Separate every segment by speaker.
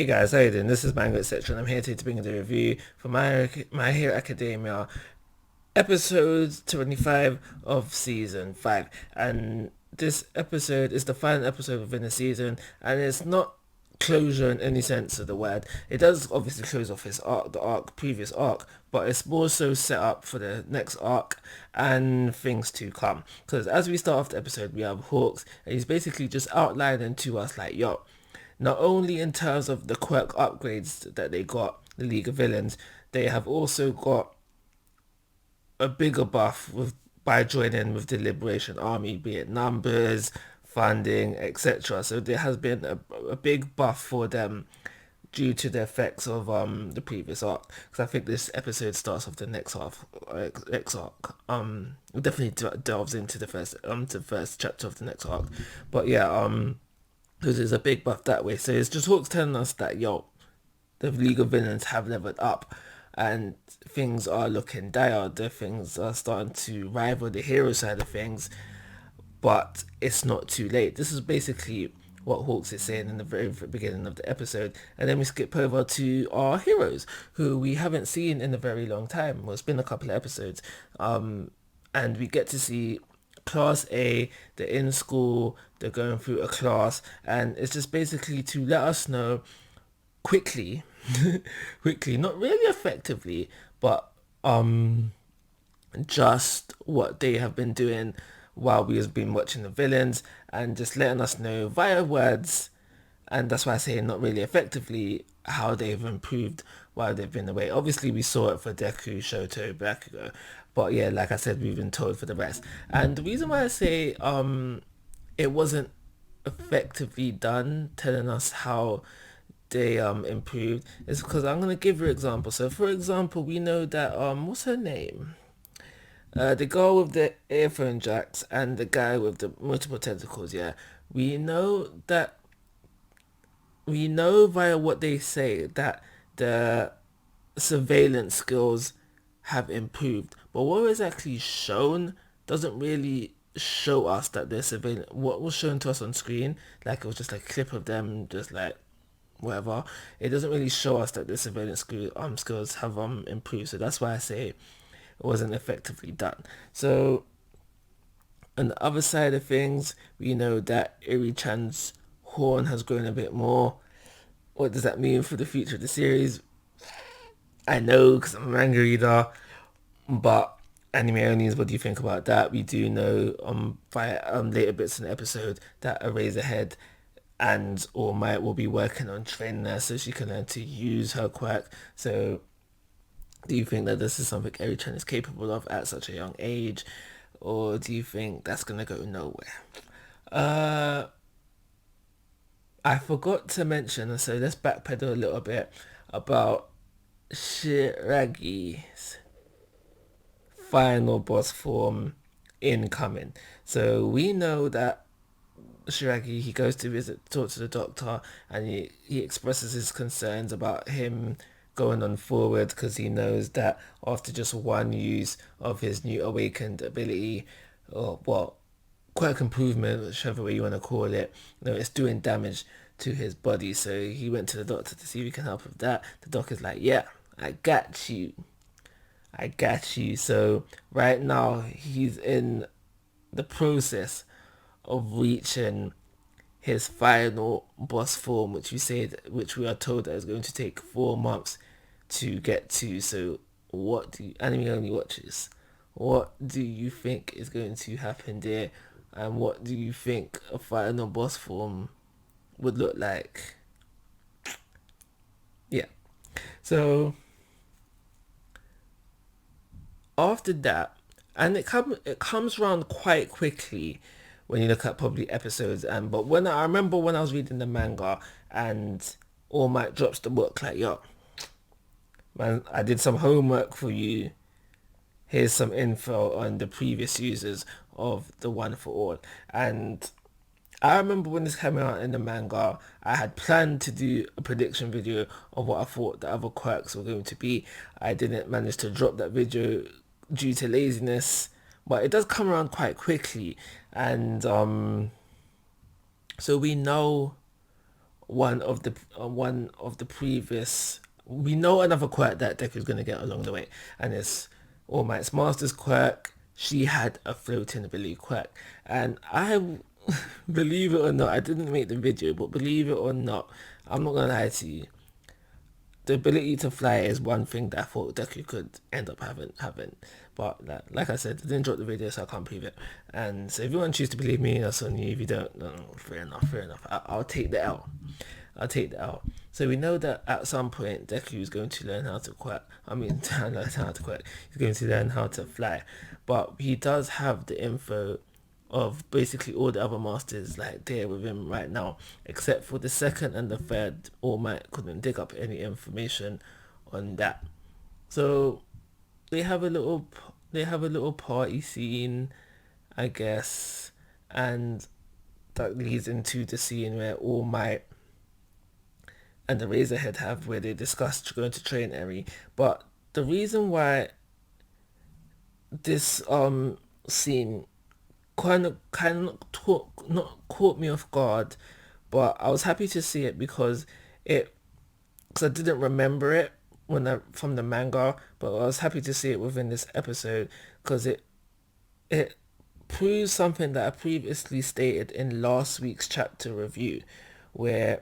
Speaker 1: Hey guys, how you doing? This is Manga, etc. and I'm here today to bring you the review for My Hero Academia, episode 25 of season 5. And this episode is the final episode within the season, and it's not closure in any sense of the word. It does obviously close off his arc, previous arc, but it's more so set up for the next arc and things to come. Because as we start off the episode, we have Hawks, and he's basically just outlining to us like, yo, not only in terms of the quirk upgrades that they got, the League of Villains, they have also got a bigger buff by joining with the Liberation Army, be it numbers, funding, etc. So there has been a big buff for them due to the effects of the previous arc. Because I think this episode starts off the next half, next arc. It definitely delves into the first chapter of the next arc. But yeah, because there's a big buff that way. So it's just Hawks telling us that, yo, the League of Villains have leveled up and things are looking dire. The things are starting to rival the hero side of things, but it's not too late. This is basically what Hawks is saying in the very beginning of the episode. And then we skip over to our heroes, who we haven't seen in a very long time. Well, it's been a couple of episodes. And we get to see Class A, they're in school, they're going through a class, and it's just basically to let us know quickly, quickly, not really effectively, but just what they have been doing while we have been watching the villains, and just letting us know via words, and that's why I say not really effectively, how they've improved while they've been away. Obviously we saw it for Deku, Shoto, Bakugo, but yeah, like I said, we've been told for the rest. And the reason why I say it wasn't effectively done telling us how they improved is because I'm gonna give you an example. So for example, we know that what's her name? The girl with the earphone jacks and the guy with the multiple tentacles, yeah. We know that we know via what they say that the surveillance skills have improved, but what was actually shown doesn't really show us that they're surveillance. What was shown to us on screen, like it was just like a clip of them just like whatever, it doesn't really show us that the skills have improved. So that's why I say it wasn't effectively done. So on the other side of things, we know that Eri-chan's horn has grown a bit more. What does that mean for the future of the series? I know because I'm a manga reader, but anime onlys, what do you think about that? We do know by later bits in the episode that Eraserhead and All Might will be working on training her so she can learn to use her quirk. So do you think that this is something Eri-chan is capable of at such a young age, or do you think that's gonna go nowhere? Uh, I forgot to mention, so let's backpedal a little bit about Shiragi's final boss form incoming. So we know that Shiragi, he goes to talk to the doctor, and he expresses his concerns about him going on forward because he knows that after just one use of his new awakened ability, or well, quirk improvement, whichever way you want to call it, it's doing damage to his body. So he went to the doctor to see if he can help with that. The doctor's like, yeah, I got you. I got you. So right now he's in the process of reaching his final boss form, which we are told that is going to take 4 months to get to. So what do anime only watches? What do you think is going to happen there? And what do you think a final boss form would look like? Yeah. So after that, and it comes around quite quickly when you look at probably episodes. And but when I remember when I was reading the manga and All Might drops the book like, yo, man, I did some homework for you. Here's some info on the previous users of the One for All. And I remember when this came out in the manga, I had planned to do a prediction video of what I thought the other quirks were going to be. I didn't manage to drop that video due to laziness, but it does come around quite quickly. And so we know one of the previous. We know another quirk that Deku's gonna get along the way, and it's All Might's Master's quirk. She had a floating ability quirk, and I believe it or not, I didn't make the video, but believe it or not, I'm not gonna lie to you. The ability to fly is one thing that I thought Deku could end up having. But like I said, I didn't drop the video, so I can't prove it. And so if you want to choose to believe me, that's on you. If you don't, no, fair enough. I'll take the L. I'll take the L. So we know that at some point Deku is going to learn how to quack. Learn how to quack. He's going to learn how to fly. But he does have the info of basically all the other masters like there with him right now, except for the second and the third. All Might couldn't dig up any information on that. So they have a little party scene, I guess, and that leads into the scene where All Might and the Razorhead have, where they discussed going to train Eri. But the reason why this scene kind of not caught me off guard, but I was happy to see it because I didn't remember it from the manga, but I was happy to see it within this episode because it proves something that I previously stated in last week's chapter review, where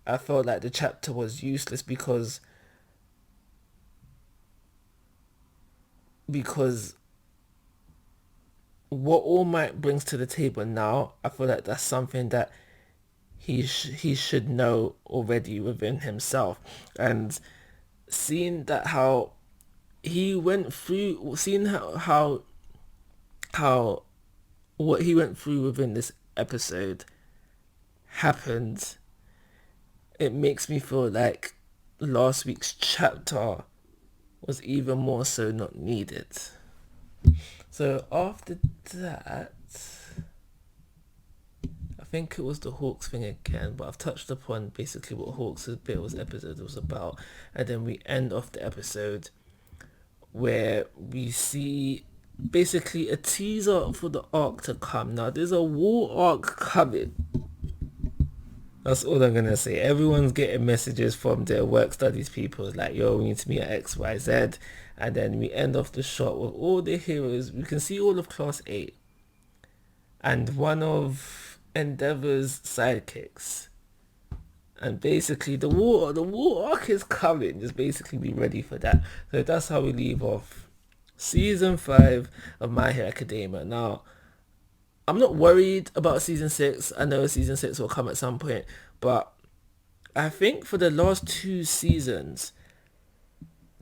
Speaker 1: I felt like the chapter was useless because what All Might brings to the table now, I feel like that's something that he should know already within himself. And seeing that how he went through, seeing how what he went through within this episode happened, it makes me feel like last week's chapter was even more so not needed. So after that, I think it was the Hawks thing again, but I've touched upon basically what Hawks' episode was about, and then we end off the episode where we see basically a teaser for the arc to come. Now there's a war arc coming. That's all I'm gonna say. Everyone's getting messages from their work studies people like, yo, we need to meet at XYZ, and then we end off the shot with all the heroes. We can see all of Class 8 and one of Endeavor's sidekicks, and basically the war arc is coming. Just basically be ready for that. So that's how we leave off season 5 of My Hero Academia. Now I'm not worried about season 6. I know season 6 will come at some point, but I think for the last 2 seasons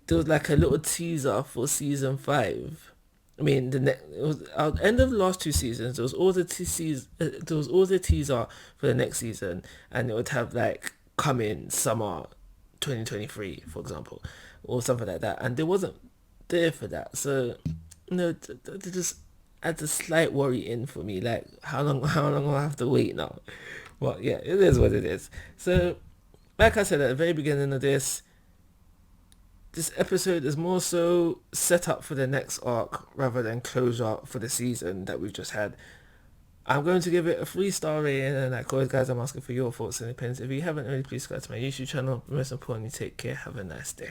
Speaker 1: there was like a little teaser for season 5. I mean, it was at the end of the last 2 seasons. There was all the teaser for the next season, and it would have like coming summer 2023, for example, or something like that. And there wasn't there for that, so they just adds a slight worry in for me. Like, how long will I have to wait now? Well, yeah, it is what it is. So, like I said at the very beginning of this episode is more so set up for the next arc rather than closure for the season that we've just had. I'm going to give it a 3-star rating, and like always guys, I'm asking for your thoughts and opinions. If you haven't already, please subscribe to my YouTube channel. Most importantly, take care, have a nice day.